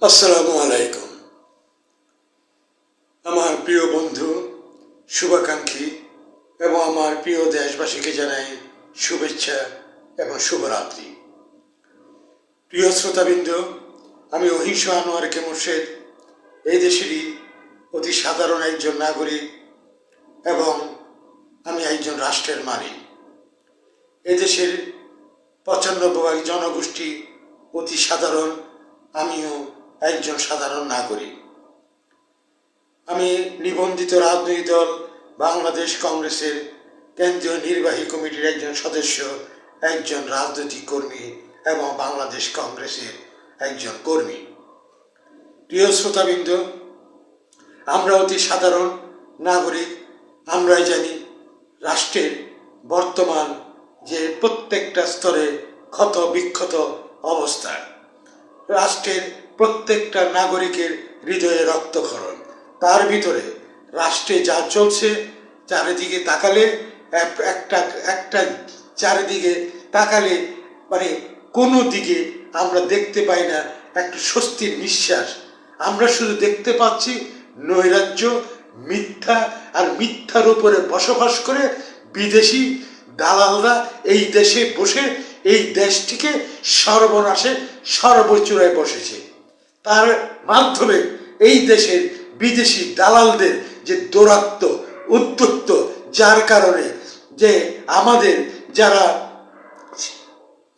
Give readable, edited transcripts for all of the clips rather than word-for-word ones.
আসসালামু আলাইকুম। আমার প্রিয় বন্ধু, শুভাকাঙ্ক্ষী এবং আমার প্রিয় দেশবাসীকে জানাই শুভেচ্ছা এবং শুভরাত্রি। প্রিয় শ্রোতাবৃন্দ, আমি অহিংস আনোয়ার কে মোর্শেদ এই দেশেরই অতি সাধারণ একজন নাগরিক এবং আমি একজন রাষ্ট্রের মালিক। এদেশের ৯৫% জনগোষ্ঠী অতি সাধারণ, আমিও একজন সাধারণ নাগরিক। আমি নিবন্ধিত রাজনৈতিক দল বাংলাদেশ কংগ্রেসের কেন্দ্রীয় নির্বাহী কমিটির একজন সদস্য, একজন রাজনৈতিক কর্মী এবং বাংলাদেশ কংগ্রেসের একজন কর্মী। প্রিয় শ্রোতাবৃন্দ, আমরা অতি সাধারণ নাগরিক। আমরাই জানি রাষ্ট্রের বর্তমান যে প্রত্যেকটা স্তরে ক্ষত বিক্ষত অবস্থা, রাষ্ট্রের প্রত্যেকটা নাগরিকের হৃদয়ে রক্তক্ষরণ। তার ভিতরে রাষ্ট্রে যা চলছে, চারিদিকে তাকালে একটা চারিদিকে তাকালে মানে কোনো দিকে আমরা দেখতে পাই না একটা স্বস্তির নিঃশ্বাস। আমরা শুধু দেখতে পাচ্ছি নৈরাজ্য, মিথ্যা, আর মিথ্যার উপরে বসবাস করে বিদেশি দালালরা এই দেশে বসে এই দেশটিকে সর্বনাশে সর্বচূড়ায় বসেছে। তার মাধ্যমে এই দেশের বিদেশি দালালদের যে দৌরাত্ম্য, উদ্ধত্ত, যার কারণে যে আমাদের যারা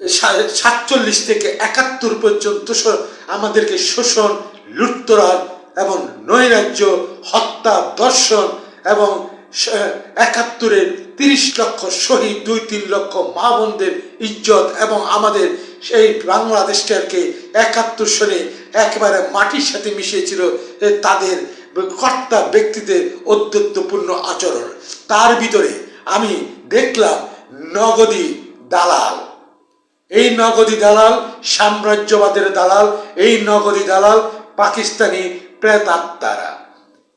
৪৭ থেকে ৭১ পর্যন্ত আমাদেরকে শোষণ, লুটতরাজ এবং নৈরাজ্য, হত্যা, ধর্ষণ এবং ৭১-এর ৩০ লক্ষ শহীদ, ২-৩ লক্ষ মা বোনদের ইজ্জত এবং আমাদের সেই বাংলাদেশটাকে ৭১ সালে একেবারে মাটির সাথে মিশিয়েছিল তাদের কর্তা ব্যক্তিদের ঔদ্ধত্যপূর্ণ আচরণ। তার ভিতরে আমি দেখলাম নগদী দালাল। এই নগদী দালাল সাম্রাজ্যবাদের দালাল, এই নগদী দালাল পাকিস্তানি প্রেতাত্মারা,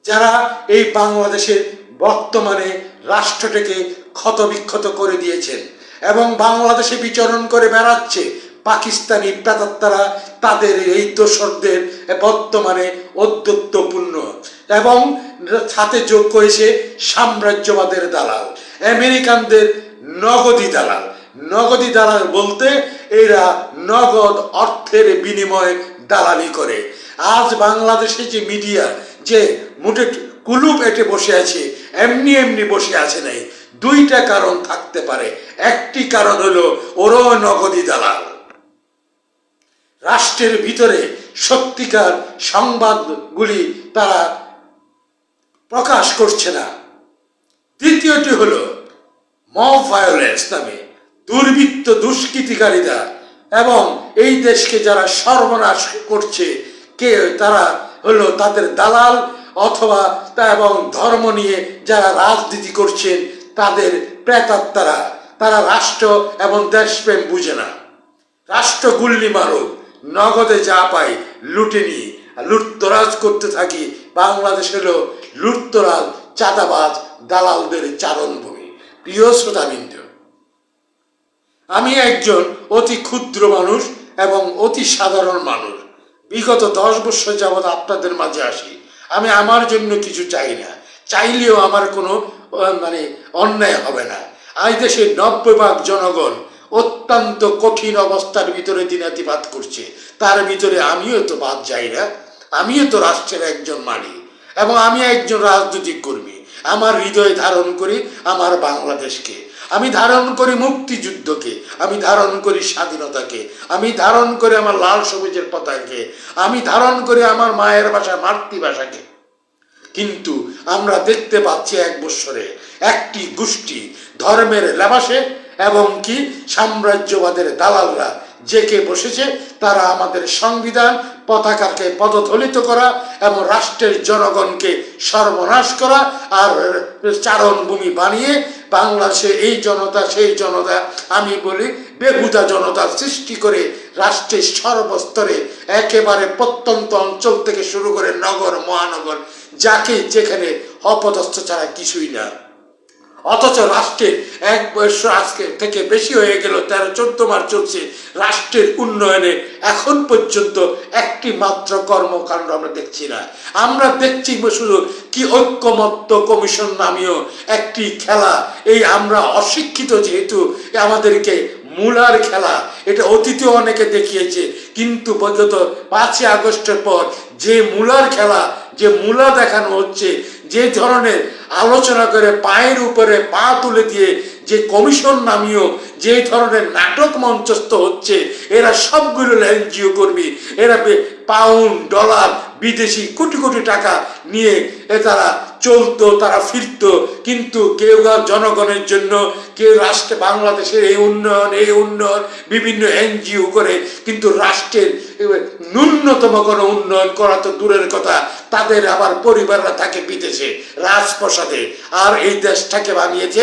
যারা এই বাংলাদেশের বর্তমানে রাষ্ট্রটাকে ক্ষতবিক্ষত করে দিয়েছেন এবং বাংলাদেশে বিচরণ করে বেড়াচ্ছে পাকিস্তানি প্রেতাত্মারা। তাদের এই দোসরদের বর্তমানে ঔদ্ধত্যপূর্ণ এবং সাথে যোগ করেছে সাম্রাজ্যবাদের দালাল, আমেরিকানদের নগদী দালাল। নগদী দালাল বলতে এরা নগদ অর্থের বিনিময়ে দালালি করে। আজ বাংলাদেশে যে মিডিয়া যে মুঠে কুলুপ এঁটে বসে আছে, এমনি এমনি বসে আছে নাই। দুইটা কারণ থাকতে পারে। একটি কারণ হলো ওরও নগদী দালাল, রাষ্ট্রের ভিতরে সত্যিকার সংবাদগুলি তারা প্রকাশ করছে না। দ্বিতীয়টি হলো মব ভায়োলেন্স নামে দুর্বৃত্ত দুষ্কৃতিকারীরা এবং এই দেশকে যারা সর্বনাশ করছে কে, তারা হলো তাদের দালাল অথবা এবং ধর্ম নিয়ে যারা রাজনীতি করছেন তাদের প্রেতাত্মারা। তারা রাষ্ট্র এবং দেশপ্রেম বুঝে না। রাষ্ট্র গুল্লি মারুক, নগদে যা পাই লুটে নিই, লুটতরাজ করতে থাকি। বাংলাদেশ হলো লুটতরাজ, চাঁদাবাজ, দালালদের চারণভূমি। প্রিয় শ্রোতাবৃন্দ, আমি একজন অতি ক্ষুদ্র মানুষ এবং অতি সাধারণ মানুষ। বিগত 10 বছর যাবৎ আপনাদের মাঝে আসি। আমি আমার জন্য কিছু চাই না, চাইলেও আমার কোনো অন্যায় হবে না। আজ দেশের 90% জনগণ অত্যন্ত কঠিন অবস্থার ভিতরে দিনাতিপাত করছে। তার ভিতরে আমিও তো বাদ যাই না। আমিও তো রাষ্ট্রের একজন মালিক এবং আমি একজন রাজনৈতিক কর্মী। আমার হৃদয়ে ধারণ করি আমার বাংলাদেশকে, আমি ধারণ করি মুক্তিযুদ্ধকে, আমি ধারণ করি স্বাধীনতাকে, আমি ধারণ করি আমার লাল সবুজের পতাকাকে, আমি ধারণ করি আমার মায়ের ভাষা, মাতৃভাষাকে। কিন্তু আমরা দেখতে পাচ্ছি 1 বছরে একটি গোষ্ঠী ধর্মের লেবাসে এবং কি সাম্রাজ্যবাদের দালালরা জেকে বসেছে। তারা আমাদের সংবিধান পতাকাকে পদদলিত করা এবং রাষ্ট্রের জনগণকে সর্বনাশ করা আর চারণভূমি বানিয়ে বাংলাদেশে এই জনতা সেই জনতা, আমি বলি বেহুদা জনতার সৃষ্টি করে রাষ্ট্রের সর্বস্তরে একেবারে প্রত্যন্ত অঞ্চল থেকে শুরু করে নগর মহানগর যাকে যেখানে অপদস্থ ছাড়া কিছুই না। অথচ রাষ্ট্রের 1 বছর আজকে থেকে বেশি হয়ে গেল, 13-14 মাস চলছে, রাষ্ট্রের উন্নয়নে এখন পর্যন্ত একটি মাত্র কর্মকাণ্ড আমরা দেখছি না। আমরা দেখছি শুধু কি ঐক্যমত্য কমিশন নামীয় একটি খেলা। এই আমরা অশিক্ষিত যেহেতু আমাদেরকে মূলার খেলা, এটা অতীতে অনেকে দেখিয়েছে, কিন্তু বিগত 5ই আগস্টের পর যে মূলার খেলা, যে মূলা দেখানো হচ্ছে, যে ধরনের আলোচনা করে পায়ের উপরে পা তুলে দিয়ে যে কমিশন নামীয় যে ধরনের নাটক মঞ্চস্থ হচ্ছে, এরা সবগুলো এনজিও কর্মী, এরা পাউন্ড ডলার বিদেশি কোটি কোটি টাকা নিয়ে তারা চলতো, তারা ফিরতো, কিন্তু কেউ জনগণের জন্য, কেউ রাষ্ট্রে বাংলাদেশের এই উন্নয়ন বিভিন্ন এনজিও করে, কিন্তু রাষ্ট্রের ন্যূনতম কোনো উন্নয়ন করা তো দূরের কথা, তাদের আবার পরিবাররা থাকে বিদেশে রাজপ্রাসাদে, আর এই দেশটাকে বানিয়েছে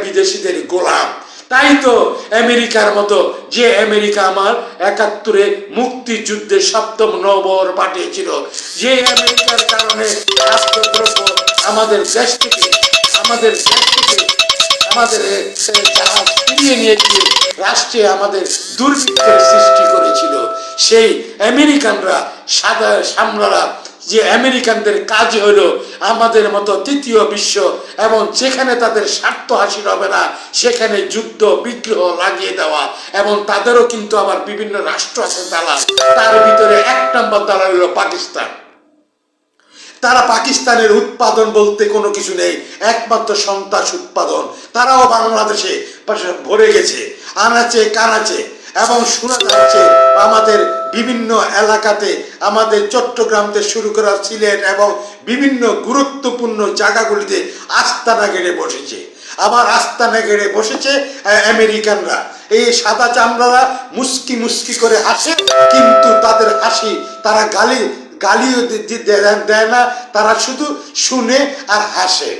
বিদেশিদের গোলাম। তাই তো আমেরিকার মতো, যে আমেরিকা আমার 71-এ মুক্তিযুদ্ধের 7ম নবর পাঠিয়েছিল, যে আমেরিকার কারণে রাষ্ট্রদ্রব্য আমাদের দেশ থেকে জাহাজ ফিরিয়ে নিয়ে গিয়ে রাষ্ট্রে আমাদের দুর্ভিক্ষের সৃষ্টি করেছিল, সেই আমেরিকানরা সামলারা, যে আমেরিকানদের কাজ হলো আমাদের মতো তৃতীয় বিশ্ব, এবং যেখানে তাদের স্বার্থ হাসিল হবে না সেখানে যুদ্ধ বিগ্রহ লাগিয়ে দেওয়া, এবং তাদেরও কিন্তু আবার বিভিন্ন রাষ্ট্র আছে দালাল, তার ভিতরে 1 নম্বর দালাল হলো পাকিস্তান। তারা পাকিস্তানের উৎপাদন বলতে কোনো কিছু নেই, একমাত্র সন্ত্রাস উৎপাদন। তারাও বাংলাদেশে ভরে গেছে আনাচে কানাচে, এবং শোনা যাচ্ছে আমাদের বিভিন্ন এলাকাতে, আমাদের চট্টগ্রাম থেকে শুরু করা সিলেট এবং বিভিন্ন গুরুত্বপূর্ণ জায়গাগুলিতে আস্তানা গেড়ে বসেছে। আবার আস্তানা গেড়ে বসেছে আমেরিকানরা। এই সাদা চামড়ারা মুস্কি মুস্কি করে হাসে, কিন্তু তাদের হাসি তারা গালিও দেয় না, তারা শুধু শুনে আর হাসে।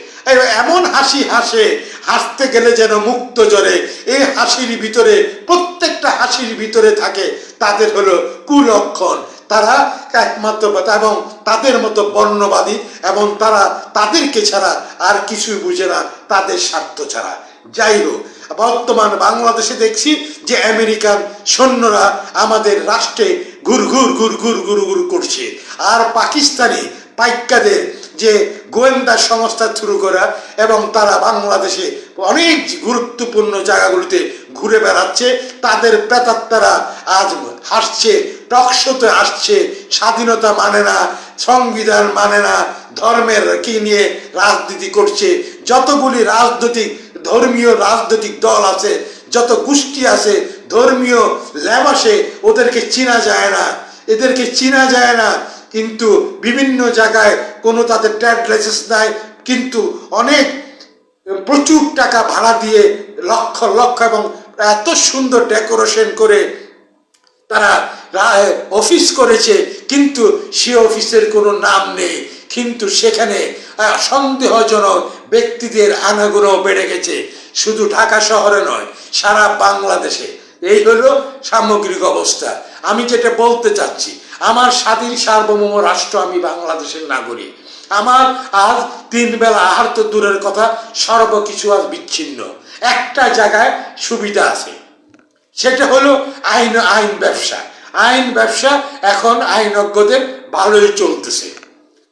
এমন হাসি হাসতে গেলে যেন মুক্ত জ্বরে। এই হাসির ভিতরে, প্রত্যেকটা হাসির ভিতরে থাকে তাদের হলো কুলক্ষণ। তারা একমাত্র, এবং তাদের মতো বর্ণবাদী, এবং তারা তাদেরকে ছাড়া আর কিছুই বুঝে না, তাদের স্বার্থ ছাড়া। যাই হোক, বর্তমান বাংলাদেশে দেখছি যে আমেরিকান সৈন্যরা আমাদের রাষ্ট্রে ঘুর ঘুর করছে, আর পাকিস্তানি পাইক্কাদের যে গোয়েন্দা সংস্থা শুরু করা, এবং তারা বাংলাদেশে অনেক গুরুত্বপূর্ণ জায়গাগুলিতে ঘুরে বেড়াচ্ছে, তাদের প্রেতাত্মারা আজ হাসছে, টকশোতে আসছে, স্বাধীনতা মানে না, সংবিধান মানে না, ধর্মের কি নিয়ে রাজনীতি করছে। যতগুলি ধর্মীয় রাজনৈতিক দল আছে, যত গোষ্ঠী আছে, ধর্মীয় লেবাসে ওদেরকে চেনা যায় না, এদেরকে চেনা যায় না, কিন্তু বিভিন্ন জায়গায় কোনো তাদের ট্রেড লাইসেন্স নাই, কিন্তু অনেক প্রচুর টাকা ভাড়া দিয়ে লক্ষ লক্ষ এবং এত সুন্দর ডেকোরেশন করে তারা অফিস করেছে, কিন্তু সে অফিসের কোনো নাম নেই, কিন্তু সেখানে সন্দেহজনক ব্যক্তিদের আনাগোনা বেড়ে গেছে। শুধু ঢাকা শহরে নয়, সারা বাংলাদেশে এই হলো সামগ্রিক অবস্থা। আমি যেটা বলতে চাচ্ছি, আমার স্বাধীন সার্বভৌম রাষ্ট্র, আমি বাংলাদেশের নাগরিক, আমার আজ 3 বেলা আহার তো দূরের কথা, সর্বকিছু আজ বিচ্ছিন্ন। একটা জায়গায় সুবিধা আছে, সেটা হলো আইন ব্যবসা এখন আইনজ্ঞদের ভালোই চলতেছে।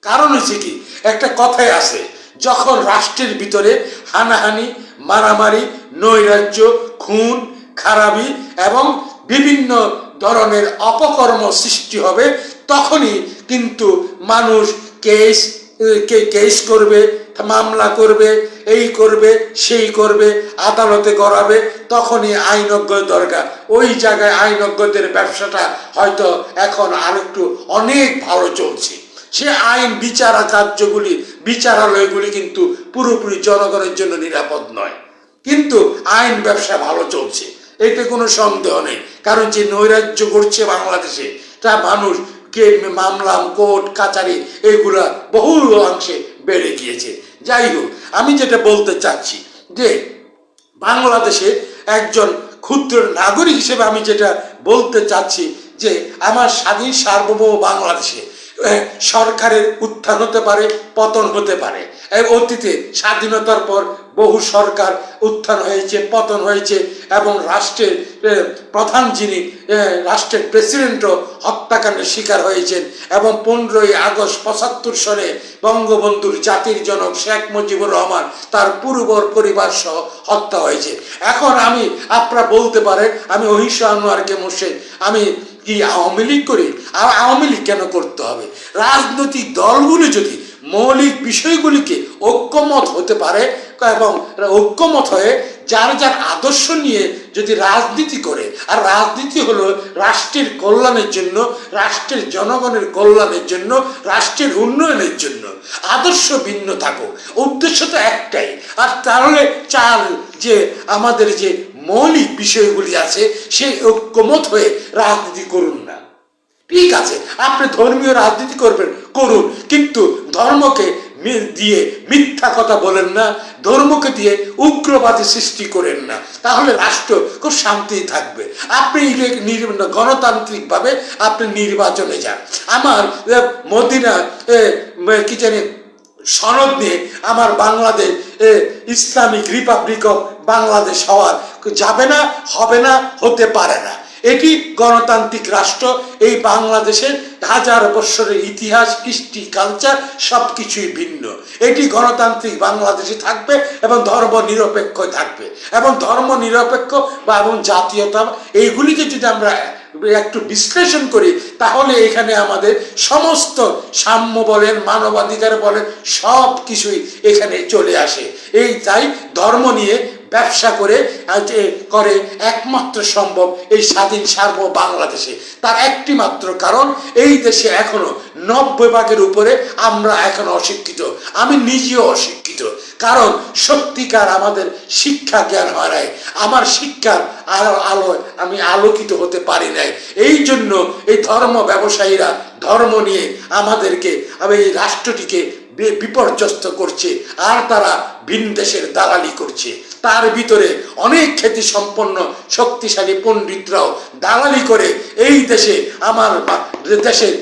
কারণ হচ্ছে কি, একটা কথাই আছে, যখন রাষ্ট্রের ভিতরে হানাহানি, মারামারি, নৈরাজ্য, খুন খারাপি এবং বিভিন্ন ধরনের অপকর্ম সৃষ্টি হবে, তখনই কিন্তু মানুষ কেস করবে, মামলা করবে, এই করবে সেই করবে, আদালতে করাবে, তখনই আইনজ্ঞ দরকার। ওই জায়গায় আইনজ্ঞদের ব্যবসাটা হয়তো এখন আরেকটু অনেক ভালো চলছে। সে আইন বিচারালয়গুলি কিন্তু পুরোপুরি জনগণের জন্য নিরাপদ নয়, কিন্তু আইন ব্যবসা ভালো চলছে, এতে কোনো সন্দেহ নেই। কারণ যে নৈরাজ্য করছে বাংলাদেশে, তা মানুষ মামলা, কোর্ট কাচারি এগুলা বহু অংশে বেড়ে গিয়েছে। যাই হোক, আমি যেটা বলতে চাচ্ছি যে বাংলাদেশে একজন ক্ষুদ্র নাগরিক হিসেবে আমি যেটা বলতে চাচ্ছি যে আমার স্বাধীন সার্বভৌম বাংলাদেশে সরকারের উত্থান হতে পারে, পতন হতে পারে। অতীতে স্বাধীনতার পর বহু সরকার উত্থান হয়েছে, পতন হয়েছে, এবং রাষ্ট্রের প্রধান যিনি রাষ্ট্রের প্রেসিডেন্টও হত্যাকাণ্ডের শিকার হয়েছেন, এবং 15ই আগস্ট 75 সনে বঙ্গবন্ধুর জাতির জনক শেখ মুজিবুর রহমান তার পূর্বর পরিবার সহ হত্যা হয়েছে। এখন আপনারা বলতে পারেন আমি অহিংস আনোয়ারকে মোর্শেদ আমি কি আওয়ামী লীগ করি? আর আওয়ামী লীগ কেন করতে হবে? রাজনৈতিক দলগুলি যদি মৌলিক বিষয়গুলিকে ঐক্যমত হতে পারে এবং ঐক্যমত হয়ে যার যার আদর্শ নিয়ে যদি রাজনীতি করে, আর রাজনীতি হলো রাষ্ট্রের কল্যাণের জন্য, রাষ্ট্রের জনগণের কল্যাণের জন্য, রাষ্ট্রের উন্নয়নের জন্য, আদর্শ ভিন্ন থাকুক, উদ্দেশ্য তো একটাই। আর তাহলে যে আমাদের যে মৌলিক বিষয়গুলি আছে সেই ঐক্যমত হয়ে রাজনীতি করুন না। ঠিক আছে, আপনি ধর্মীয় রাজনীতি করবেন, করুন, কিন্তু ধর্মকে দিয়ে মিথ্যা কথা বলেন না, ধর্মকে দিয়ে উগ্রবাদী সৃষ্টি করেন না, তাহলে রাষ্ট্র খুব শান্তি থাকবে। আপনি গণতান্ত্রিকভাবে আপনি নির্বাচনে যান। আমার মদিনা কি জানি সনদ নিয়ে আমার Bangladesh Islamic Republic of Bangladesh হওয়ার যাবে না, হবে না, হতে পারে না। এটি গণতান্ত্রিক রাষ্ট্র। এই বাংলাদেশের হাজার বৎসরের ইতিহাস, কৃষ্টি, কালচার সবকিছুই ভিন্ন। এটি গণতান্ত্রিক বাংলাদেশে থাকবে এবং ধর্ম নিরপেক্ষ থাকবে, এবং ধর্ম নিরপেক্ষ বা এবং জাতীয়তা এইগুলিকে যদি আমরা একটু বিশ্লেষণ করি তাহলে এখানে আমাদের সমস্ত সাম্য বলেন, মানবাধিকার বলেন, সব কিছুই এখানে চলে আসে। এই তাই ধর্ম নিয়ে ব্যবসা করে একমাত্র সম্ভব এই স্বাধীন সার্ব বাংলাদেশে। তার একটি মাত্র কারণ, এই দেশে এখনো 90% উপরে আমরা এখনো অশিক্ষিত। আমি নিজেও অশিক্ষিত, কারণ সত্যিকার আমাদের শিক্ষা জ্ঞান হয় নাই। আমার শিক্ষার আলোয় আমি আলোকিত হতে পারি নাই। এই জন্য এই ধর্ম ব্যবসায়ীরা ধর্ম নিয়ে আমাদেরকে এই রাষ্ট্রটিকে বিপর্যস্ত করছে, আর তারা ভিন দেশের দালালি করছে। তার ভিতরে অনেক খ্যাতি সম্পন্ন শক্তিশালী পণ্ডিতরাও দালালি করে এই দেশে আমার দেশের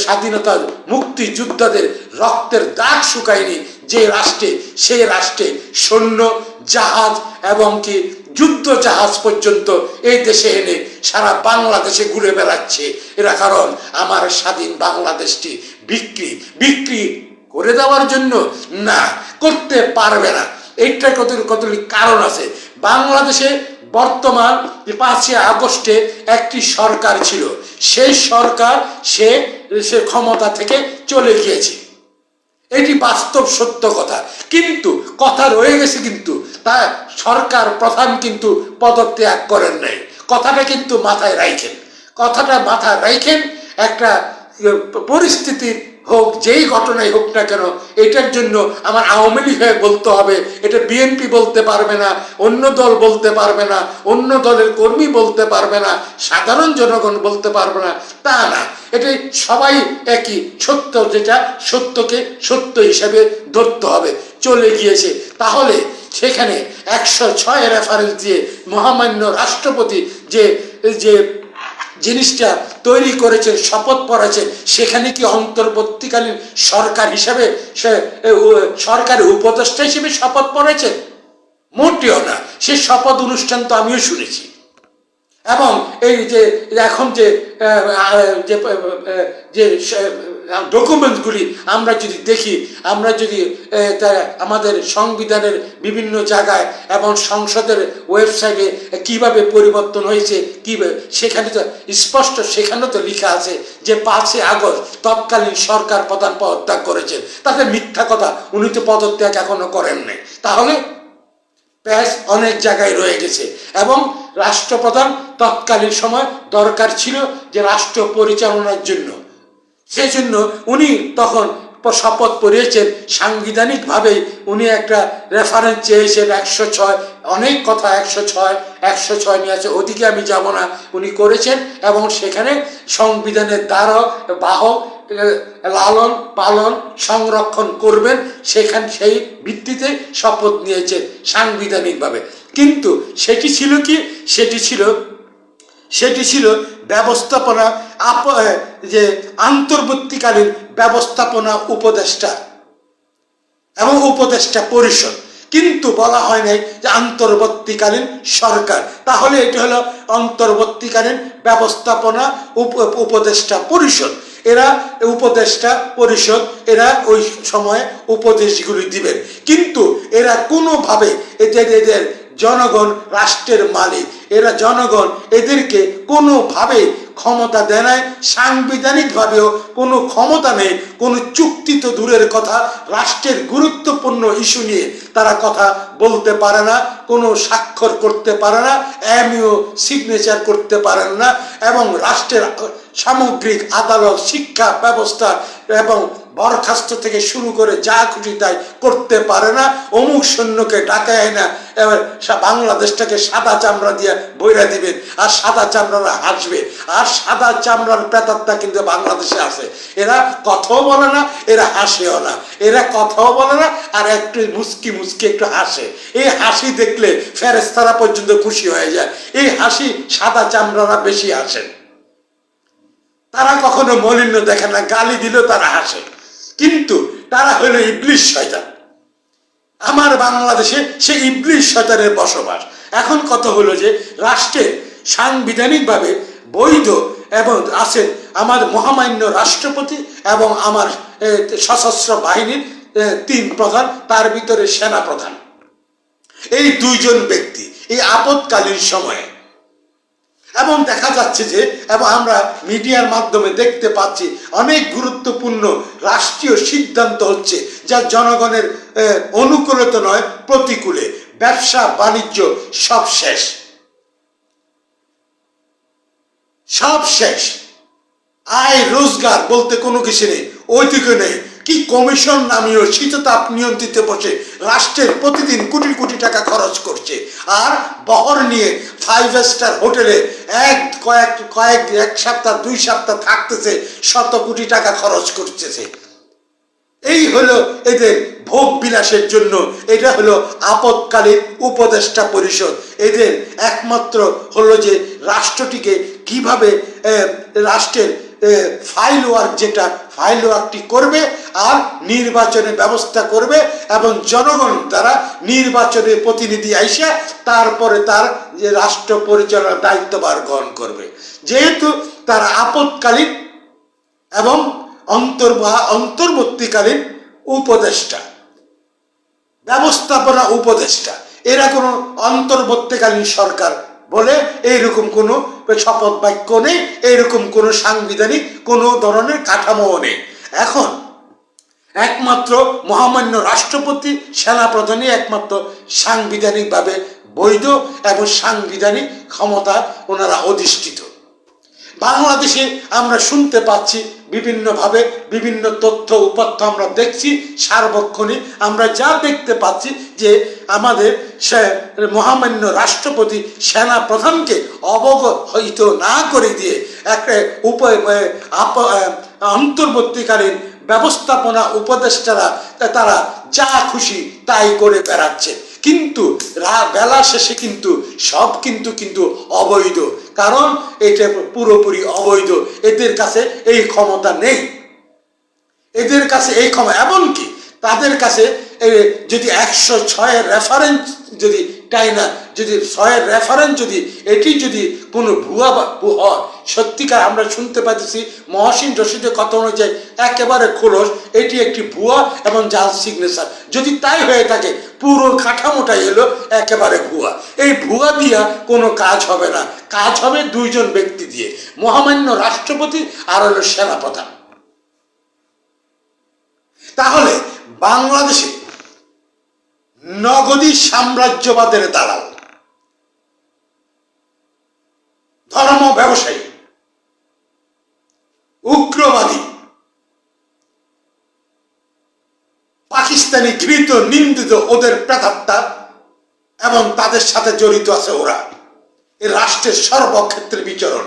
স্বাধীনতা মুক্তিযোদ্ধাদের রক্তের দাগ শুকায়নি যে রাষ্ট্রে, সেই রাষ্ট্রে সৈন্য, জাহাজ এবং কি যুদ্ধ জাহাজ পর্যন্ত এই দেশে এনে সারা বাংলাদেশে ঘুরে বেড়াচ্ছে এরা। কারণ আমার স্বাধীন বাংলাদেশটি বিক্রি করে দেওয়ার জন্য না, করতে পারবে না। এইটার কতগুলি কারণ আছে। বাংলাদেশে বর্তমান 5ই আগস্টে একটি সরকার ছিল, সেই সরকার সে ক্ষমতা থেকে চলে গিয়েছে। এটি বাস্তব সত্য কথা, কিন্তু কথা রয়ে গেছে। কিন্তু তা সরকার প্রধান কিন্তু পদত্যাগ করেন নাই। কথাটা কিন্তু মাথায় রাখেন। একটা পরিস্থিতির হোক, যেই ঘটনাই হোক না কেন, এটার জন্য আমার আওয়ামী লীগ হয়ে বলতে হবে, এটা বিএনপি বলতে পারবে না, অন্য দল বলতে পারবে না, অন্য দলের কর্মী বলতে পারবে না, সাধারণ জনগণ বলতে পারবে না, তা না। এটাই সবাই একই সত্য, যেটা সত্যকে সত্য হিসেবে ধরতে হবে। চলে গিয়েছে, তাহলে সেখানে 106 রেফারেন্স দিয়ে মহামান্য রাষ্ট্রপতি যে জিনিসটা তৈরি করেছেন, শপথ পড়েছেন, সেখানে কি অন্তর্বর্তীকালীন সরকার হিসাবে সরকারের উপদেষ্টা হিসেবে শপথ পড়েছেন? মোটেও না। সে শপথ অনুষ্ঠান তো আমিও শুনেছি। এবং এই যে এখন যে ডকুমেন্টসগুলি আমরা যদি দেখি, আমরা যদি আমাদের সংবিধানের বিভিন্ন জায়গায় এবং সংসদের ওয়েবসাইটে কিভাবে পরিবর্তন হয়েছে, কিভাবে সেখানে তো স্পষ্ট, সেখানে তো লেখা আছে যে 5ই আগস্ট তৎকালীন সরকার প্রধান পদত্যাগ করেছেন। তাতে মিথ্যা কথা, উনি তো পদত্যাগ এখনো করেন নাই। তাহলে প্যাচ অনেক জায়গায় রয়ে গেছে। এবং রাষ্ট্রপ্রধান তৎকালীন সময় দরকার ছিল যে রাষ্ট্র পরিচালনার জন্য, সেজন্য উনি তখন শপথ পড়িয়েছেন। সাংবিধানিকভাবে উনি একটা রেফারেন্স চেয়েছেন 106, অনেক কথা 106 নিয়ে আছে, ওদিকে আমি যাব না। উনি করেছেন এবং সেখানে সংবিধানের দ্বারক বাহক লালন পালন সংরক্ষণ করবেন, সেই ভিত্তিতে শপথ নিয়েছেন সাংবিধানিকভাবে। কিন্তু সেটি ছিল কি? সেটি ছিল ব্যবস্থাপনা যে অন্তর্বর্তীকালীন ব্যবস্থাপনা উপদেষ্টা এবং উপদেষ্টা পরিষদ। কিন্তু বলা হয় নাই যে অন্তর্বর্তীকালীন সরকার। তাহলে এটা হলো অন্তর্বর্তীকালীন ব্যবস্থাপনা উপদেষ্টা পরিষদ। এরা উপদেষ্টা পরিষদ, এরা ওই সময়ে উপদেশগুলি দিবেন। কিন্তু এরা কোনোভাবে এদের জনগণ রাষ্ট্রের মালিক, এরা জনগণ এদেরকে কোনোভাবে ক্ষমতা দেয় নাই, সাংবিধানিকভাবেও কোনো ক্ষমতা নেই। কোনো চুক্তি তো দূরের কথা, রাষ্ট্রের গুরুত্বপূর্ণ ইস্যু নিয়ে তারা কথা বলতে পারে না, কোনো স্বাক্ষর করতে পারে না, এমইও সিগনেচার করতে পারেন না, এবং রাষ্ট্রের সামগ্রিক আদালত, শিক্ষা ব্যবস্থা এবং বরখাস্ত থেকে শুরু করে যা খুশি তাই করতে পারে না। অমুক সৈন্যকে ডাকায় না, এবার বাংলাদেশটাকে সাদা চামড়া দিয়ে বইরা দিবেন, আর সাদা চামড়ারা হাসবে। আর সাদা চামড়ার প্রেতাত্মা কিন্তু বাংলাদেশে আছে। এরা কথাও বলে না, এরা হাসেও না, এরা কথাও বলে না, আর একটু মুস্কি মুস্কি একটু হাসে। এই হাসি দেখলে ফেরেশতারা পর্যন্ত খুশি হয়ে যায়। এই হাসি সাদা চামড়ারা বেশি হাসেন। তারা কখনো মলিন্য দেখে না, গালি দিলেও তারা হাসে, কিন্তু তারা হলো ইবলিশ শয়তান। আমার বাংলাদেশে সে ইবলিশ শয়তানের বসবাস। এখন কথা হলো যে রাষ্ট্রের সাংবিধানিকভাবে বৈধ এবং আছেন আমার মহামান্য রাষ্ট্রপতি এবং আমার সশস্ত্র বাহিনীর 3 প্রধান, তার ভিতরে সেনা প্রধান। এই 2 জন ব্যক্তি এই আপৎকালীন সময়ে, এবং দেখা যাচ্ছে যে, এবং আমরা মিডিয়ার মাধ্যমে দেখতে পাচ্ছি অনেক গুরুত্বপূর্ণ রাষ্ট্রীয় সিদ্ধান্ত হচ্ছে যা জনগণের অনুকূলে তো নয়, প্রতিকূলে। ব্যবসা বাণিজ্য সব শেষ, সব শেষ। আয় রোজগার বলতে কোনো কিছু নেই, ওইদিকে নেই। কি কমিশন নামিয়ে শীততাপ নিয়ন্ত্রিত বসে রাষ্ট্রের প্রতিদিন কোটি কোটি টাকা খরচ করছে, আর বহর নিয়ে 5 স্টার হোটেলে এক সপ্তাহ 2 সপ্তাহ থাকতেছে, শত কোটি টাকা খরচ করতেছে। এই হলো এদের ভোগ বিলাসের জন্য। এটা হলো আপৎকালীন উপদেষ্টা পরিষদ। এদের একমাত্র হলো যে রাষ্ট্রটিকে কিভাবে রাষ্ট্রের ফাইল ওয়ার্ক, যেটা ফাইল ওয়ার্কটি করবে, আর নির্বাচনের ব্যবস্থা করবে, এবং জনগণ দ্বারা নির্বাচনের প্রতিনিধি আইসা তারপরে তার যে রাষ্ট্র পরিচালনার দায়িত্বভার গ্রহণ করবে। যেহেতু তারা আপৎকালীন এবং অন্তর্বর্তীকালীন উপদেষ্টা, ব্যবস্থাপনা উপদেষ্টা, এরা কোনো অন্তর্বর্তীকালীন সরকার বলে এইরকম কোনো শপথ বাক্য নেই, এইরকম কোনো সাংবিধানিক কোনো ধরনের কাঠামোও নেই। এখন একমাত্র মহামান্য রাষ্ট্রপতি, সেনাপ্রধানই একমাত্র সাংবিধানিকভাবে বৈধ এবং সাংবিধানিক ক্ষমতা ওনারা অধিষ্ঠিত। বাংলাদেশে আমরা শুনতে পাচ্ছি বিভিন্নভাবে বিভিন্ন তথ্য উপাত্ত আমরা দেখছি সার্বক্ষণিক। আমরা যা দেখতে পাচ্ছি যে আমাদের মহামান্য রাষ্ট্রপতি সেনা প্রধানকে অবগত না করে দিয়ে একটা অন্তর্বর্তীকালীন ব্যবস্থাপনা উপদেষ্টারা তারা যা খুশি তাই করে বেড়াচ্ছে। কিন্তু বেলা শেষে কিন্তু সব কিন্তু অবৈধ, কারণ এটা পুরোপুরি অবৈধ। এদের কাছে এই ক্ষমতা নেই, এদের কাছে এই ক্ষমতা, এমনকি তাদের কাছে যদি 106-এর রেফারেন্স যদি টাইনা, যদি 6-এর রেফারেন্স যদি এটি যদি কোনো ভুয়া হয়, সত্যিকার আমরা শুনতে পাচ্ছি মহসিন রশিদের কথা অনুযায়ী একেবারে খোলস, এটি একটি ভুয়া এবং জাল সিগনেচার। যদি তাই হয়ে থাকে, পুরো কাঠামোটাই হলো একেবারে ভুয়া। এই ভুয়া দিয়া কোনো কাজ হবে না, কাজ হবে 2 জন ব্যক্তি দিয়ে, মহামান্য রাষ্ট্রপতি আর হলো সেনাপ্রধান। তাহলে বাংলাদেশে নগদী সাম্রাজ্যবাদের দালাল, ধর্ম ব্যবসায়ী, উগ্রবাদী, পাকিস্তানি ঘৃত নিন্দিত ওদের প্রেতাত্মা, এবং তাদের সাথে জড়িত আছে ওরা। এই রাষ্ট্রের সর্বক্ষেত্রে বিচরণ,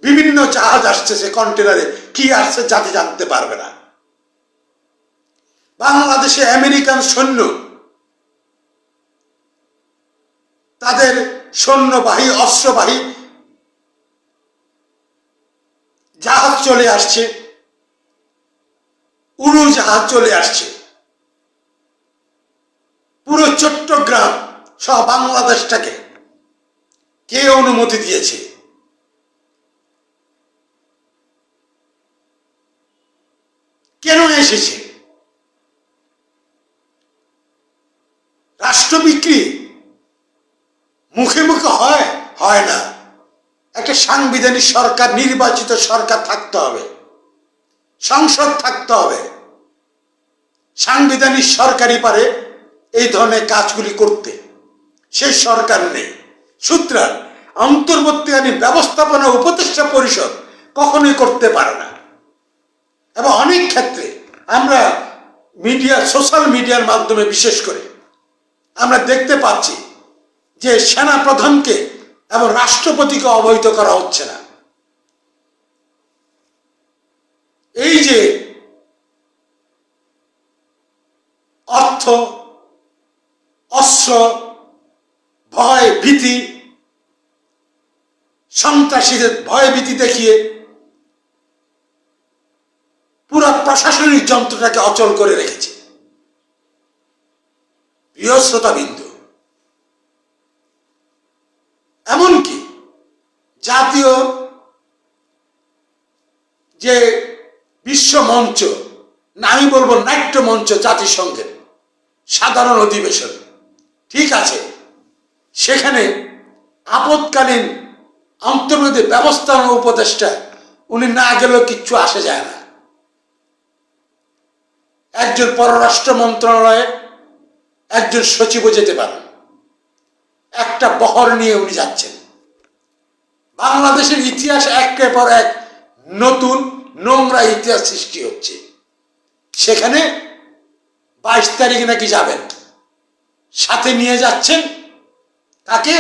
বিভিন্ন জাহাজ আসছে কন্টেনারে, কি আসছে জাতি জানতে পারবে না। বাংলাদেশে আমেরিকান সৈন্য, তাদের সৈন্যবাহী অস্ত্রবাহী জাহাজ চলে আসছে, উড়োজাহাজ চলে আসছে। পুরো চট্টগ্রাম সহ বাংলাদেশটাকে কে অনুমতি দিয়েছে? কেন এসেছে? রাষ্ট্র বিক্রি মুখে মুখে হয়? হয় না। একটা সাংবিধানিক সরকার, নির্বাচিত সরকার থাকতে হবে, সংসদ থাকতে হবে। সাংবিধানিক সরকারই পারে এই ধরনের কাজগুলি করতে, সেই সরকার নেই। সুতরাং অন্তর্বর্তীকালীন ব্যবস্থাপনা উপদেষ্টা পরিষদ কখনোই করতে পারে না। এবং অনেক ক্ষেত্রে আমরা মিডিয়া, সোশ্যাল মিডিয়ার মাধ্যমে বিশেষ করে আমরা দেখতে পাচ্ছি যে সেনা প্রধানকে এবং রাষ্ট্রপতিকে অবহিত করা হচ্ছে না। এই যে অর্থ, অস্ত্র, ভয় ভীতি, সন্ত্রাসীদের ভয় ভীতি দেখিয়ে পুরো প্রশাসনিক যন্ত্রটাকে অচল করে রেখেছে। প্রিয় শ্রোতাবিন্দু, এমনকি জাতীয় যে বিশ্ব মঞ্চ, না আমি বলবো নাট্য মঞ্চ, জাতিসংঘের সাধারণ অধিবেশন, ঠিক আছে, সেখানে আপৎকালীন অন্তর্বর্তী ব্যবস্থাপনা উপদেষ্টা উনি না গেলেও কিচ্ছু আসে যায় না। একজন পররাষ্ট্র মন্ত্রণালয়ে একজন সচিবও যেতে পারেন, একটা বহর নিয়ে উনি যাচ্ছেন। বাংলাদেশের ইতিহাস একের পর এক নতুন নোংরা ইতিহাস সৃষ্টি হচ্ছে। সেখানে 22 তারিখে নাকি যাবেন, সাথে নিয়ে যাচ্ছেন তাকে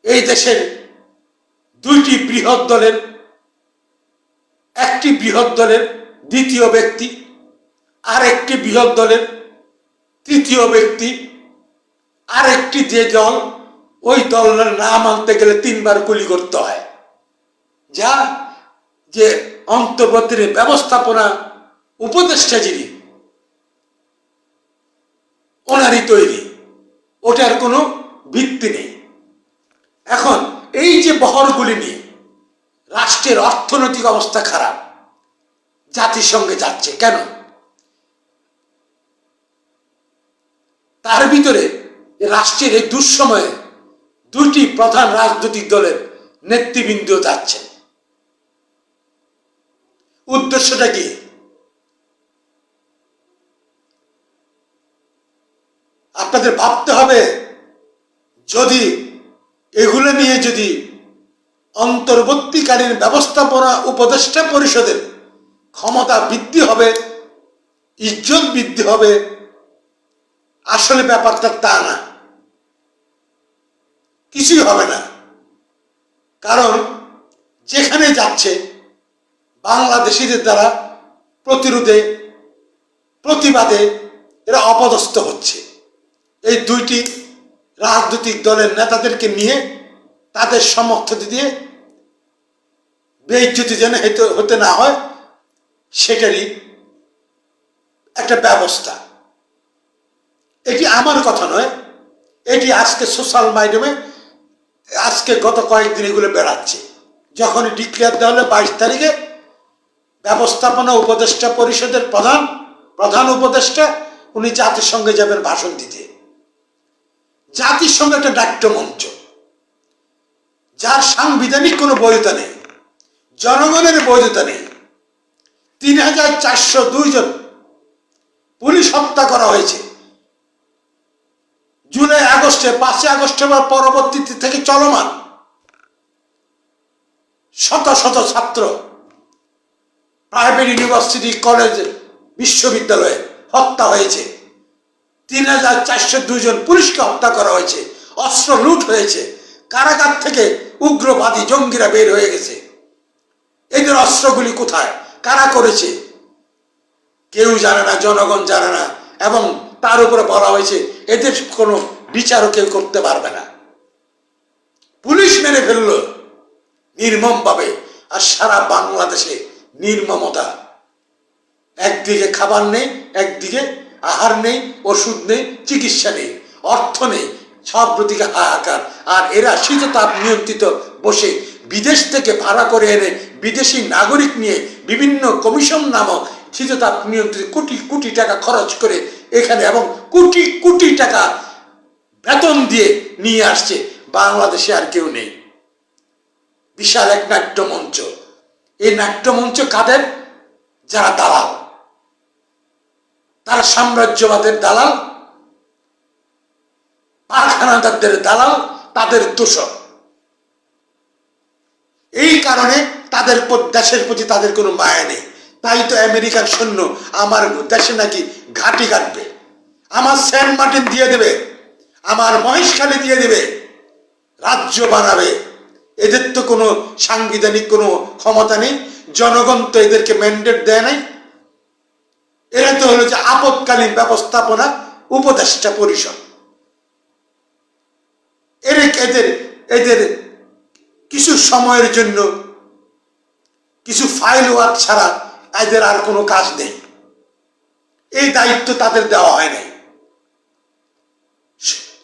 এই দেশের দুইটি বৃহৎ দলের, একটি বৃহৎ দলের দ্বিতীয় ব্যক্তি, আর একটি বৃহৎ দলের তৃতীয় ব্যক্তি, আর একটি যে দল, ওই দলের নাম আনতে গেলে 3 বার গুলি করতে হয়। যা যে অন্তর্বর্তী ব্যবস্থাপনা উপদেষ্টা যিনি, ওনারই তৈরি, ওটার কোনো ভিত্তি নেই। এখন এই যে বহরগুলি নিয়ে রাষ্ট্রের অর্থনৈতিক অবস্থা খারাপ, জাতিসংঘে যাচ্ছে কেন? তার ভিতরে রাষ্ট্রের এই দুঃসময়ে দুটি প্রধান রাজনৈতিক দলের নেতৃবৃন্দ যাচ্ছেন। উদ্দেশ্যটা কি? আপনাদের ভাবতে হবে, যদি এগুলো নিয়ে যদি অন্তর্বর্তীকালীন ব্যবস্থাপনা উপদেষ্টা পরিষদের ক্ষমতা বৃদ্ধি হবে, ইজ্জত বৃদ্ধি হবে, আসলে ব্যাপারটা তা না, কিছুই হবে না। কারণ যেখানে যাচ্ছে বাংলাদেশিদের দ্বারা প্রতিরোধে, প্রতিবাদে এরা অপদস্থ হচ্ছে। এই দুইটি রাজনৈতিক দলের নেতাদেরকে নিয়ে তাদের সমর্থন দিয়ে বেইজ্জতি যেন হতে না হয়, সেটারই একটা ব্যবস্থা। এটি আমার কথা নয়, এটি আজকে সোশ্যাল মাধ্যমে আজকে গত কয়েকদিন এগুলো বেড়াচ্ছে। যখনই ডিক্লেয়ার দেওয়া হলো 22 তারিখে ব্যবস্থাপনা উপদেষ্টা পরিষদের প্রধান উপদেষ্টা উনি জাতিসংঘে যাবেন ভাষণ দিতে। জাতিসংঘ একটা নাট্যমঞ্চ, যার সাংবিধানিক কোনো বৈধতা নেই, জনগণের বৈধতা নেই। 3402 জন পুলিশ হত্যা করা হয়েছে জুলাই আগস্টে, 5 আগস্টে বা পরবর্তী থেকে চলমান। শত শত ছাত্র প্রাইভেট ইউনিভার্সিটি, কলেজ, বিশ্ববিদ্যালয়ে হত্যা হয়েছে। 3402 জন পুলিশকে হত্যা করা হয়েছে, অস্ত্র লুট হয়েছে, কারাগার থেকে উগ্রবাদী জঙ্গিরা বের হয়ে গেছে। এদের অস্ত্রগুলি কোথায়, কারা করেছে কেউ জানে না, জনগণ জানে না। এবং তার উপরে বলা হয়েছে এদের কোনো বিচারও কেউ করতে পারবে না। পুলিশ মেরে ফেলল নির্মমভাবে। আর সারা বাংলাদেশে নির্মমতা, একদিকে খাবার নেই, একদিকে আহার নেই, ওষুধ নেই, চিকিৎসা নেই, অর্থ নেই, সব দিকে হাহাকার। আর এরা শীততাপ নিয়ন্ত্রিত বসে বিদেশ থেকে ভাড়া করে এনে বিদেশি নাগরিক নিয়ে বিভিন্ন কমিশন নামক শীততাপ নিয়ন্ত্রিত কোটি কোটি টাকা খরচ করে এখানে এবং কোটি কোটি টাকা বেতন দিয়ে নিয়ে আসছে। বাংলাদেশে আর কেউ নেই। বিশাল এক নাট্যমঞ্চ। এই নাট্যমঞ্চ কাদের? যারা দালাল, তারা সাম্রাজ্যবাদের দালাল, কারখানাদারদের দালাল, তাদের দোষর। এই কারণে তাদের দেশের প্রতি তাদের কোনো মায়া নেই। তাই তো আমেরিকার সৈন্য আমার দেশে নাকি ঘাঁটি কাটবে, আমার সেন্ট মার্টিন দিয়ে দেবে, আমার মহেশখালী দিয়ে দেবে, রাজ্য বানাবে। এদের তো কোনো সাংবিধানিক কোনো ক্ষমতা নেই, জনগণ তো এদেরকে ম্যান্ডেট দেয় নাই। এরা তো হলো যে আপৎকালীন ব্যবস্থাপনা উপদেষ্টা পরিষদ। এদের এদের কিছু সময়ের জন্য কিছু ফাইল ওয়ার্ক ছাড়া এদের আর কোনো কাজ নেই। এই দায়িত্ব তাদের দেওয়া হয় নাই।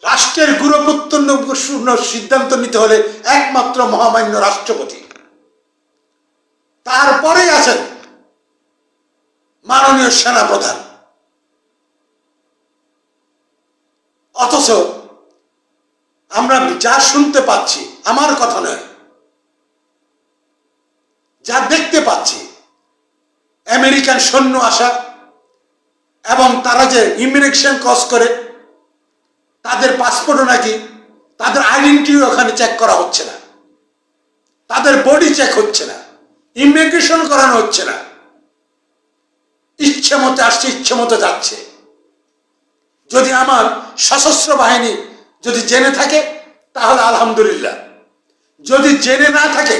রাষ্ট্রের গুরুত্বপূর্ণ সিদ্ধান্ত নিতে হলে একমাত্র মহামান্য রাষ্ট্রপতি, তারপরে আছেন মাননীয় সেনাপ্রধান। অথচ আমরা যা শুনতে পাচ্ছি, আমার কথা নয়, যা দেখতে পাচ্ছি, আমেরিকান সৈন্য আসা এবং তারা যে ইমিগ্রেশন ক্রস করে, তাদের পাসপোর্টও নাকি, তাদের আইডেন্টিটি ওখানে চেক করা হচ্ছে না, তাদের বডি চেক হচ্ছে না, ইমিগ্রেশন করানো হচ্ছে না, ইচ্ছে মতো আসছে, ইচ্ছে মতো যাচ্ছে। যদি আমার সশস্ত্র বাহিনী যদি জেনে থাকে তাহলে আলহামদুলিল্লাহ, যদি জেনে না থাকে,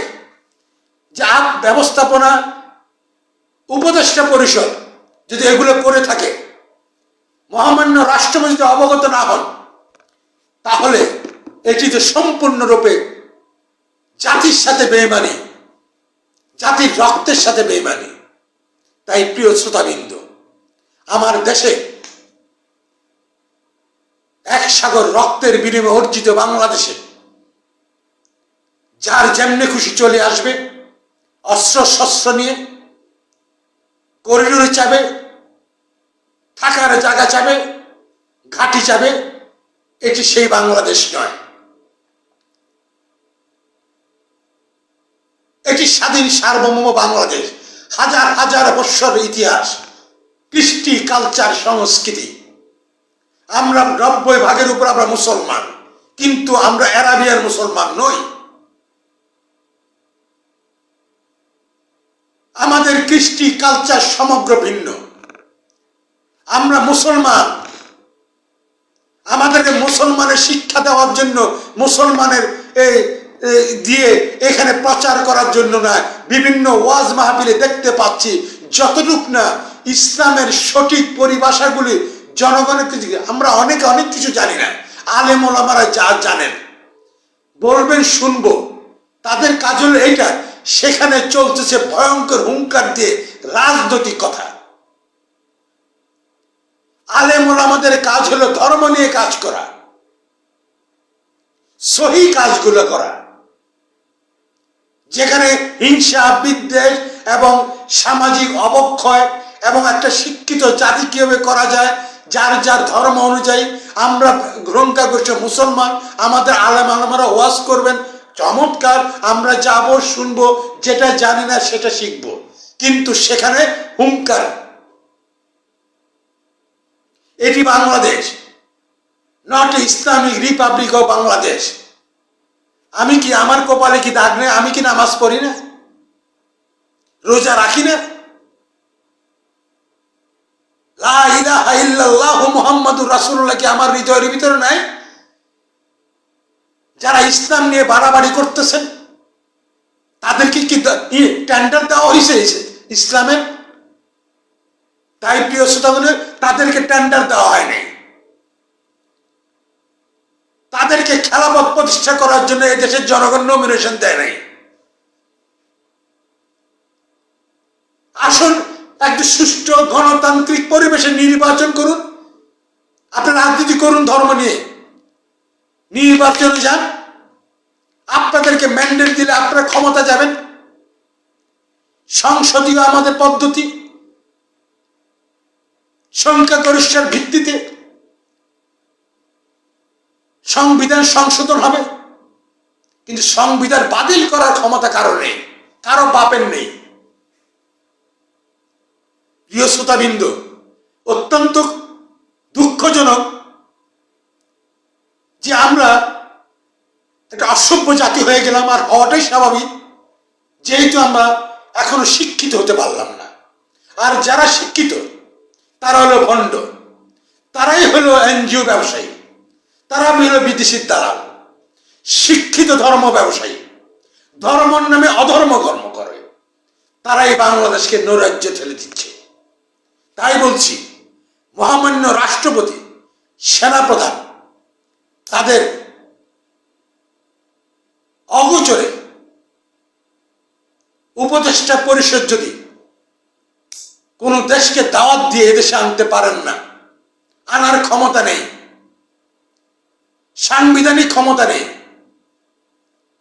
যে ব্যবস্থাপনা উপদেষ্টা পরিষদ যদি এগুলো করে থাকে, মহামান্য রাষ্ট্রপতি যদি অবগত না হন, তাহলে এটি তো সম্পূর্ণরূপে জাতির সাথে বেঈমানি, জাতির রক্তের সাথে বেঈমানি। তাই প্রিয় শ্রোতাবৃন্দ, আমার দেশে এক সাগর রক্তের বিনিময়ে অর্জিত বাংলাদেশে যার যেমনি খুশি চলে আসবে, অস্ত্র শস্ত্র নিয়ে করিডোরে চাবে, থাকার জায়গা চাবে, ঘাঁটি চাবে, এটি সেই বাংলাদেশ নয়। এটি স্বাধীন সার্বভৌম বাংলাদেশ। হাজার হাজার বৎসর ইতিহাস, কৃষ্টি, কালচার, সংস্কৃতি। আমরা 90% উপর আমরা মুসলমান, কিন্তু আমরা আরাবিয়ার মুসলমান নই। আমাদের কৃষ্টি কালচার সমগ্র ভিন্ন। আমরা মুসলমান, আমাদেরকে মুসলমানের শিক্ষা দেওয়ার জন্য, মুসলমানের দিয়ে এখানে প্রচার করার জন্য না, বিভিন্ন ওয়াজ মাহফিলে দেখতে পাচ্ছি যতটুক না ইসলামের সঠিক পরিভাষাগুলি জনগণের কিছু, আমরা অনেকে অনেক কিছু জানি না। আলেম ওলামারা যা জানেন বলবেন, শুনবো, তাদের কাজ হলো এইটা। সেখানে চলতেছে ভয়ঙ্কর হুঙ্কার দিয়ে রাজনৈতিক কথা। আলেম ওলামাদের কাজ হলো ধর্ম নিয়ে কাজ করা, সহি কাজগুলো করা, যেখানে হিংসা, বিদ্বেষ এবং সামাজিক অবক্ষয় এবং একটা শিক্ষিত জাতি কিভাবে করা যায়, যার যার ধর্ম অনুযায়ী। আমরা গ্রন্থা করছে মুসলমান, আমাদের আলেম আলেমারা ওয়াজ করবেন, চমৎকার, আমরা যাব, শুনবো, যেটা জানি না সেটা শিখবো। কিন্তু সেখানে হুঙ্কার। এটি Bangladesh, not Islamic Republic of Bangladesh. আমি কি, আমার কপালে কি দাগ নেই? আমি কি নামাজ পড়ি না, রোজা রাখি না? লা ইলাহা ইল্লাল্লাহু মুহাম্মাদুর রাসূলুল্লাহ কি আমার হৃদয়ের ভিতরে নাই? যারা ইসলাম নিয়ে বাড়াবাড়ি করতেছেন তাদেরকে কি টেন্ডার দেওয়া হয়েছে ইসলামের? তাই প্রিয় শ্রোতা, তাদেরকে টেন্ডার দেওয়া হয়নি। তাদেরকে খেলাফত প্রতিষ্ঠা করার জন্য এই দেশের জনগণ নমিনেশন দেয় নাই। আসুন, একটু সুষ্ঠু গণতান্ত্রিক পরিবেশে নির্বাচন করুন, আপনারা রাজনীতি করুন ধর্ম নিয়ে, নির্বাচনে যান, আপনাদেরকে ম্যান্ডেট দিলে আপনারা ক্ষমতা যাবেন। সংসদীয় আমাদের পদ্ধতি, সংখ্যাগরিষ্ঠের ভিত্তিতে সংবিধান সংশোধন হবে, কিন্তু সংবিধান বাতিল করার ক্ষমতা কারো নেই, কারো বাপের নেই। প্রিয় শ্রোতাবৃন্দ, অত্যন্ত দুঃখজনক যে আমরা একটা অসভ্য জাতি হয়ে গেলাম, আর হওয়াটাই স্বাভাবিক, যেহেতু আমরা এখনো শিক্ষিত হতে পারলাম না। আর যারা শিক্ষিত তারা হলো ভণ্ড, তারাই হলো এনজিও ব্যবসায়ী, তারা হলো বিদেশির দালাল। শিক্ষিত ধর্ম ব্যবসায়ী ধর্মর নামে অধর্ম কর্ম করে, তারাই বাংলাদেশকে নৈরাজ্যে ঠেলে দিচ্ছে। তাই বলছি, মহামান্য রাষ্ট্রপতি, সেনাপ্রধান, তাদের অগোচরে উপদেষ্টা পরিষদ যদি কোন দেশকে দাওয়াত দিয়ে এদেশে আনতে পারেন না, আনার ক্ষমতা নেই, সাংবিধানিক ক্ষমতা নেই,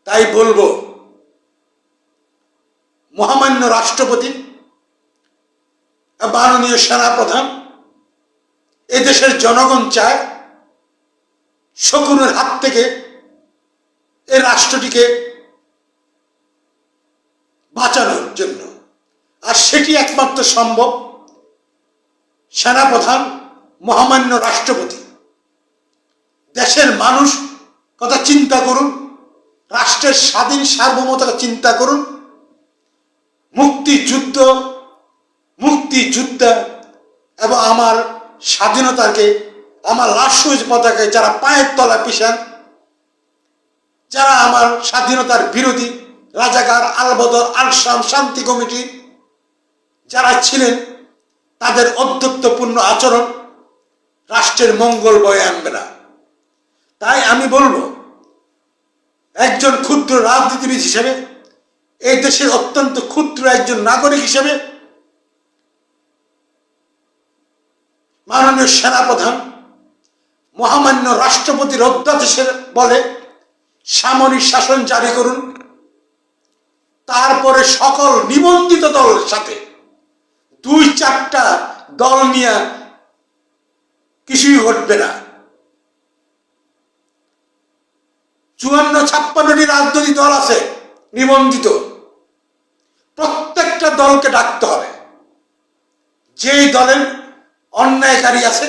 তাই বলবো মহামান্য রাষ্ট্রপতি, মাননীয় সেনাপ্রধান, এদেশের জনগণ চায় শকুনের হাত থেকে এই রাষ্ট্রটিকে বাঁচানোর জন্য। আর সেটি একমাত্র সম্ভব সেনাপ্রধান, মহামান্য রাষ্ট্রপতি। দেশের মানুষ কথা চিন্তা করুন, রাষ্ট্রের স্বাধীন সার্বভৌমতা চিন্তা করুন। মুক্তিযুদ্ধ এবং আমার স্বাধীনতাকে, আমার রাষ্ট্রীয় পতাকায় যারা পায়ের তলা পিষান, যারা আমার স্বাধীনতার বিরোধী, রাজাকার, আলবদর, আলসাম, শান্তি কমিটি যারা ছিলেন, তাদের অধ্যত্বপূর্ণ আচরণ রাষ্ট্রের মঙ্গল বয়ে আনবে না। তাই আমি বলবো, একজন ক্ষুদ্র রাজনীতিবিদ হিসেবে, এই দেশের অত্যন্ত ক্ষুদ্র একজন নাগরিক হিসেবে, মাননীয় সেনাপ্রধান, মহামান্য রাষ্ট্রপতির অধ্যাদেশের বলে সামরিক শাসন জারি করুন। তারপরে সকল নিবন্ধিত দলের সাথে 2-4টা দল নিয়ে কিছুই ঘটবে না। 54-56টি রাজনৈতিক দল আছে নিবন্ধিত, প্রত্যেকটা দলকে ডাকতে হবে। যেই দলের অন্যায়কারী আছে,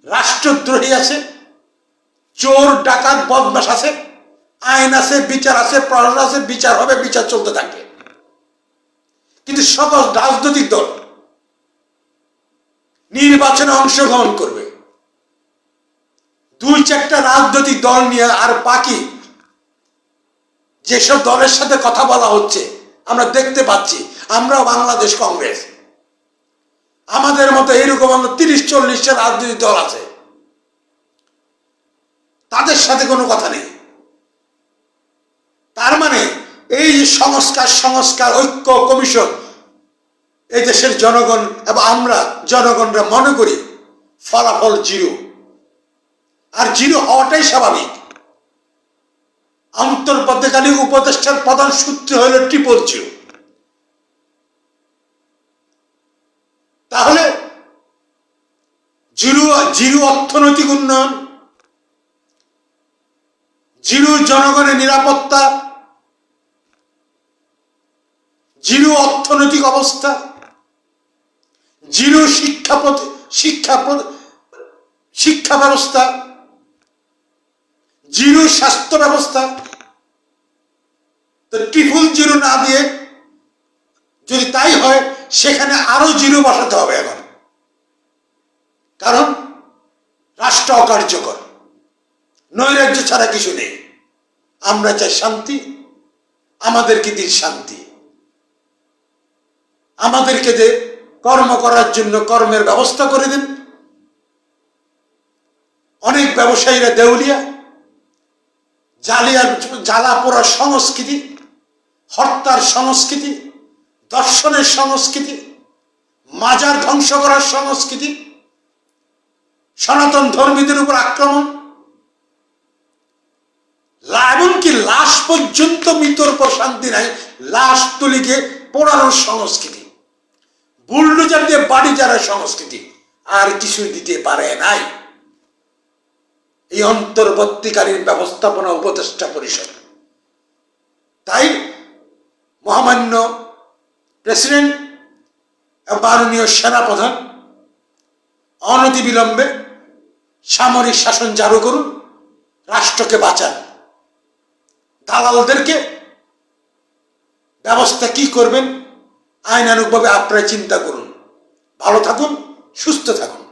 রাষ্ট্রদ্রোহী আছে, চোর ডাকাত বদমাশ আছে, আইন আছে, বিচার আছে, প্রশাসন আছে, বিচার হবে, বিচার চলতে থাকবে। কিন্তু সকল রাজনৈতিক দল নির্বাচনে অংশগ্রহণ করবে 2-4টা রাজনৈতিক দল নিয়ে। আর বাকি যেসব দলের সাথে কথা বলা হচ্ছে আমরা দেখতে পাচ্ছি, আমরা বাংলাদেশ কংগ্রেস, আমাদের মতো এরকম 30-40টা রাজনৈতিক দল আছে, তাদের সাথে কোনো কথা নেই। তার মানে এই যে সংস্কার ঐক্য কমিশন, এই দেশের জনগণ এবং আমরা জনগণরা মনে করি ফলাফল জিরো। আর জিরো হওয়াটাই স্বাভাবিক। অন্তর্বর্তীকালীন উপদেষ্টার প্রধান সূত্র হলো 000। তাহলে জিরো অর্থনৈতিক উন্নয়ন, জিরো জনগণের নিরাপত্তা, জিরো অর্থনৈতিক অবস্থা, জিরো শিক্ষা ব্যবস্থা, জিরো স্বাস্থ্য ব্যবস্থা। তো 000 না দিয়ে যদি তাই হয়, সেখানে আরো জিরো বসাতে হবে এখন, কারণ রাষ্ট্র অকার্যকর, নৈরাজ্য ছাড়া কিছু নেই। আমরা চাই শান্তি, আমাদেরকে দিন শান্তি, আমাদেরকে যে কর্ম করার জন্য কর্মের ব্যবস্থা করে দিন। অনেক ব্যবসায়ীরা দেউলিয়া, জ্বালা পোড়ার সংস্কৃতি, হত্যার সংস্কৃতি, দর্শনের সংস্কৃতি, মাজার ধ্বংস করার সংস্কৃতি, সনাতন ধর্মীদের উপর আক্রমণ, এমনকি লাশ পর্যন্ত মৃতর উপর শান্তি নাই, লাশ তুলিকে পোড়ানোর সংস্কৃতি, বুলডোজার দিয়ে বাড়ি যারা সংস্কৃতি, আর কিছু দিতে পারে নাই এই অন্তর্বর্তীকালীন ব্যবস্থাপনা উপদেষ্টা পরিষদ। তাই মহামান্য প্রেসিডেন্ট মাননীয় সেনাপ্রধান অনতিবিলম্বে সামরিক শাসন জারি করুন, রাষ্ট্রকে বাঁচান। দালালদেরকে ব্যবস্থা কি করবেন আইনানুগভাবে আপনারা চিন্তা করুন। ভালো থাকুন, সুস্থ থাকুন।